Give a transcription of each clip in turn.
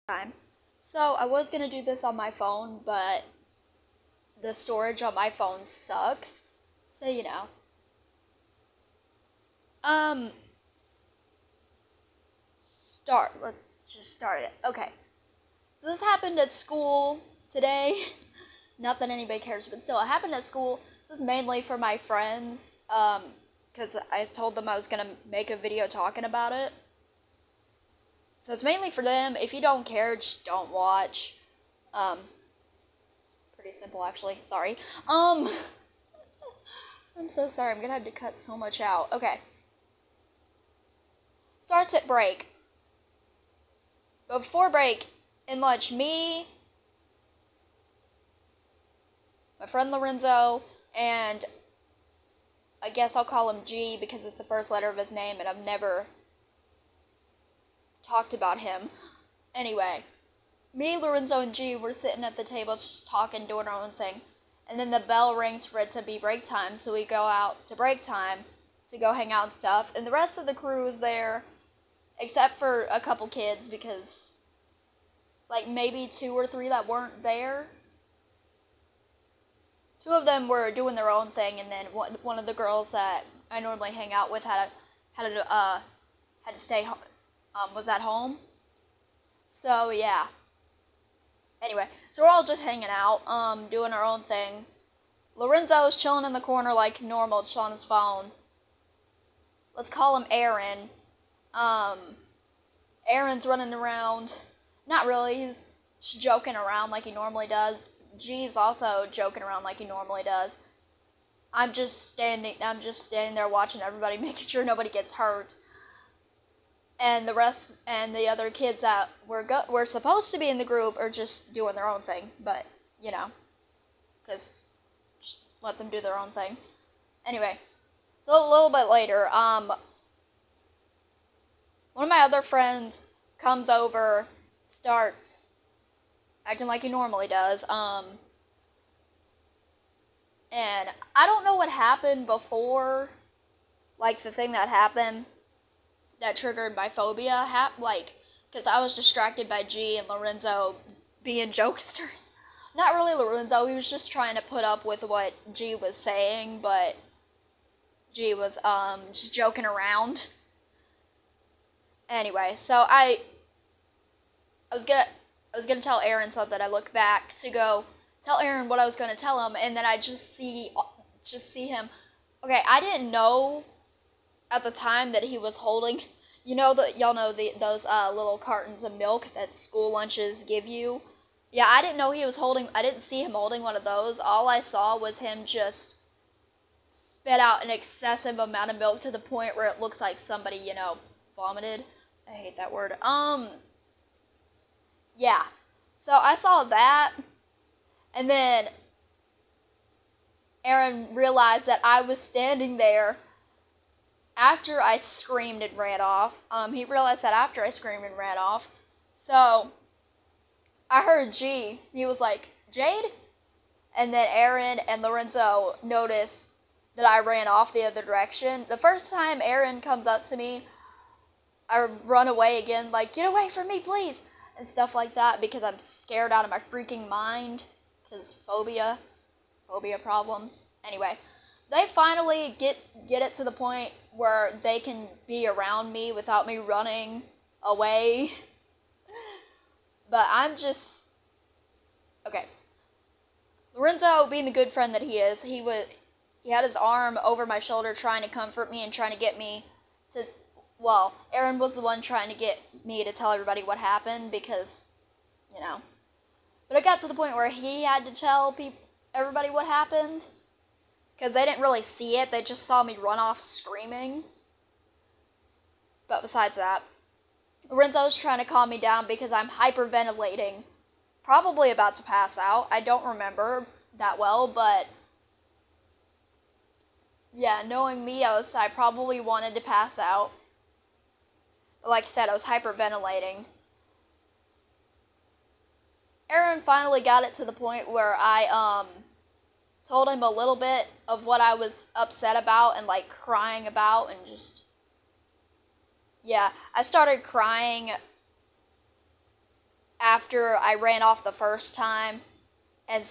time. So I was gonna do this on my phone, but the storage on my phone sucks. So Um, let's just start it. Okay. So this happened at school today. Not that anybody cares, but still, it happened at school. This is mainly for my friends, because I told them I was gonna make a video talking about it. So it's mainly for them. If you don't care, just don't watch. Pretty simple actually. Sorry. I'm so sorry. I'm gonna have to cut so much out. Okay. Starts at break. But before break, in lunch, me, my friend Lorenzo, and I guess I'll call him G because it's the first letter of his name and I've never talked about him. Anyway, me, Lorenzo, and G were sitting at the table just talking, doing our own thing. And then the bell rings for it to be break time, so we go out to break time to go hang out and stuff. And the rest of the crew was there, except for a couple kids because it's like maybe 2 or 3 that weren't there. 2 of them were doing their own thing, and then one of the girls that I normally hang out with had to stay was at home. So yeah. Anyway, so we're all just hanging out, doing our own thing. Lorenzo's chilling in the corner like normal, just on his phone. Let's call him Aaron. Aaron's running around. Not really, he's just joking around like he normally does. G's also joking around like he normally does. I'm just standing there watching everybody, making sure nobody gets hurt. And the other kids that were supposed to be in the group are just doing their own thing, but because just let them do their own thing. Anyway, so a little bit later, one of my other friends comes over, starts acting like he normally does, and I don't know what happened before, like the thing that happened that triggered my phobia, because I was distracted by G and Lorenzo being jokesters. Not really Lorenzo, he was just trying to put up with what G was saying, but G was, just joking around. Anyway, so I was gonna tell Aaron something. I look back to go tell Aaron what I was gonna tell him, and then I just see him. Okay, I didn't know at the time that he was holding, y'all know those little cartons of milk that school lunches give you. Yeah, I didn't know he was holding. I didn't see him holding one of those. All I saw was him just spit out an excessive amount of milk to the point where it looks like somebody, vomited. I hate that word. Yeah. So I saw that, and then Aaron realized that I was standing there after I screamed and ran off. He realized that after I screamed and ran off. So I heard G. He was like, Jade? And then Aaron and Lorenzo noticed that I ran off the other direction. The first time Aaron comes up to me, I run away again, like, get away from me, please, and stuff like that, because I'm scared out of my freaking mind, because phobia problems. Anyway, they finally get it to the point where they can be around me without me running away. But I'm just okay. Lorenzo, being the good friend that he is, he had his arm over my shoulder trying to comfort me and trying to get me to, well, Aaron was the one trying to get me to tell everybody what happened because, But it got to the point where he had to tell everybody what happened because they didn't really see it. They just saw me run off screaming. But besides that, Lorenzo's trying to calm me down because I'm hyperventilating. Probably about to pass out. I don't remember that well, but yeah, knowing me, I probably wanted to pass out. But like I said, I was hyperventilating. Aaron finally got it to the point where I told him a little bit of what I was upset about and like crying about and just, yeah, I started crying after I ran off the first time, and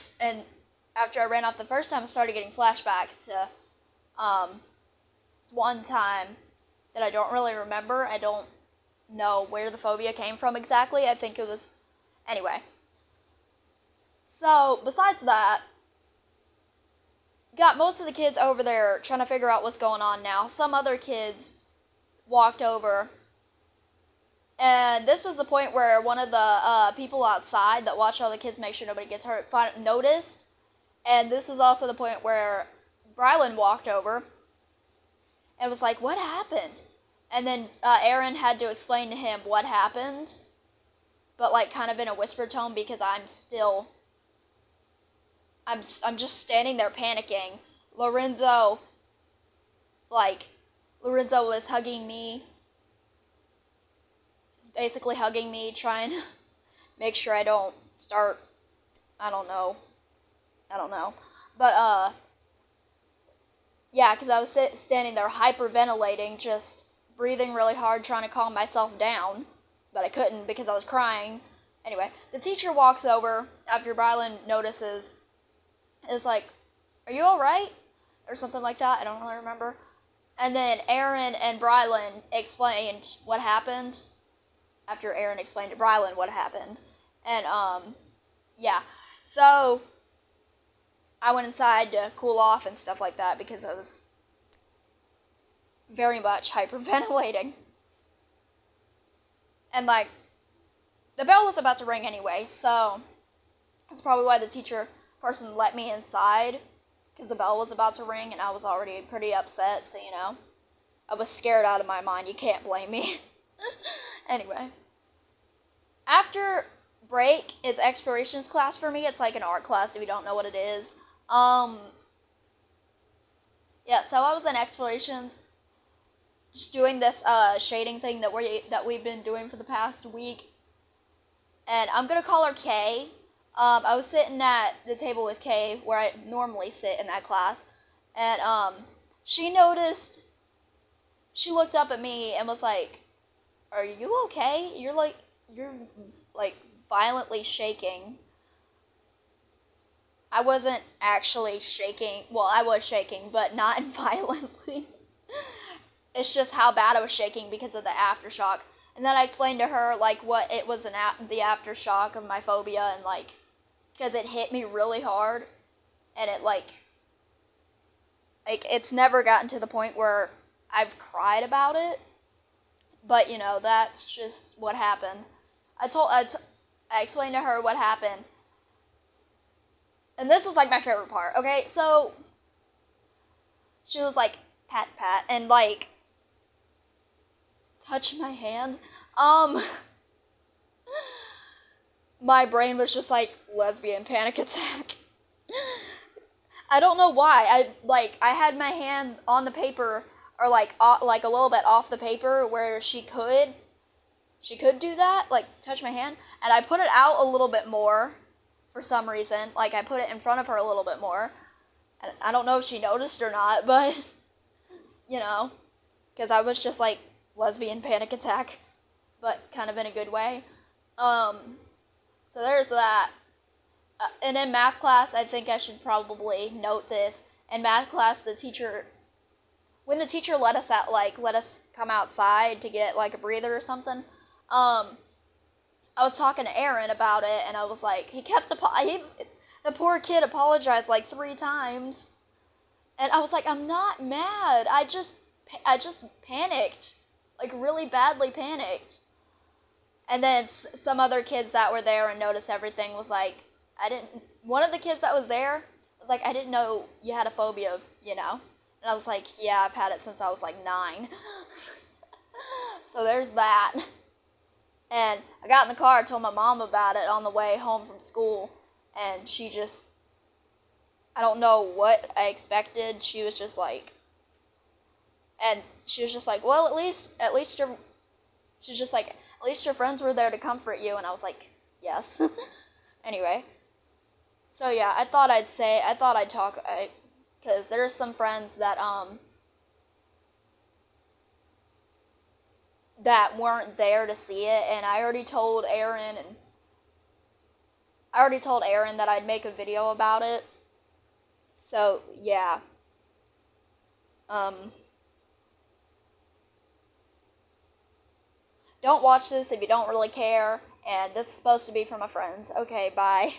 after I ran off the first time, I started getting flashbacks to one time that I don't really remember. I don't know where the phobia came from exactly. I think it was... Anyway. So, besides that, got most of the kids over there trying to figure out what's going on now. Some other kids walked over, and this was the point where one of the people outside that watched all the kids make sure nobody gets hurt noticed, and this was also the point where Brylan walked over and was like, what happened? And then Aaron had to explain to him what happened, but like kind of in a whisper tone, because I'm just standing there panicking. Lorenzo was hugging me, basically hugging me, trying to make sure I don't start, I don't know, but yeah, because I was standing there hyperventilating, just breathing really hard, trying to calm myself down, but I couldn't because I was crying. Anyway, the teacher walks over after Brylan notices, is like, are you alright? Or something like that, I don't really remember. And then Aaron and Brylan explained what happened, after Aaron explained to Brylan what happened. And, yeah. So, I went inside to cool off and stuff like that, because I was very much hyperventilating. And, like, the bell was about to ring anyway, so that's probably why the teacher person let me inside, because the bell was about to ring and I was already pretty upset, so, you know, I was scared out of my mind. You can't blame me. Anyway, after break is explorations class for me. It's like an art class if you don't know what it is. Yeah, so I was in explorations, just doing this shading thing that we've been doing for the past week, and I'm gonna call her Kay. I was sitting at the table with Kay, where I normally sit in that class, and she noticed. She looked up at me and was like, "Are you okay? You're like violently shaking." I wasn't actually shaking. Well, I was shaking, but not violently. It's just how bad I was shaking because of the aftershock. And then I explained to her, like, what it was the aftershock of my phobia, and, like, because it hit me really hard, and it, like, it's never gotten to the point where I've cried about it, but, you know, that's just what happened. I explained to her what happened, and this was, like, my favorite part, okay? So, she was like, pat, pat, and, like, touch my hand. My brain was just like, lesbian panic attack. I don't know why. I had my hand on the paper, or like a little bit off the paper where she could do that, like touch my hand, and I put it out a little bit more for some reason. Like I put it in front of her a little bit more, and I don't know if she noticed or not, but you know, because I was just like, lesbian panic attack, but kind of in a good way. So there's that. And in math class, I think I should probably note this. In math class, when the teacher let us come outside to get like a breather or something, I was talking to Aaron about it, and I was like, the poor kid apologized like 3 times, and I was like, I'm not mad. I just panicked. Like, really badly panicked. And then some other kids that were there and noticed everything was like, one of the kids that was there was like, I didn't know you had a phobia, you know? And I was like, yeah, I've had it since I was like 9. So there's that. And I got in the car, told my mom about it on the way home from school, and she just, I don't know what I expected. She was just like, well, at least your friends were there to comfort you, and I was like, yes. Anyway, so yeah, I thought I'd talk, because there's some friends that weren't there to see it, and I already told Aaron and I already told Aaron that I'd make a video about it. So, yeah. Don't watch this if you don't really care. And this is supposed to be for my friends. Okay, bye.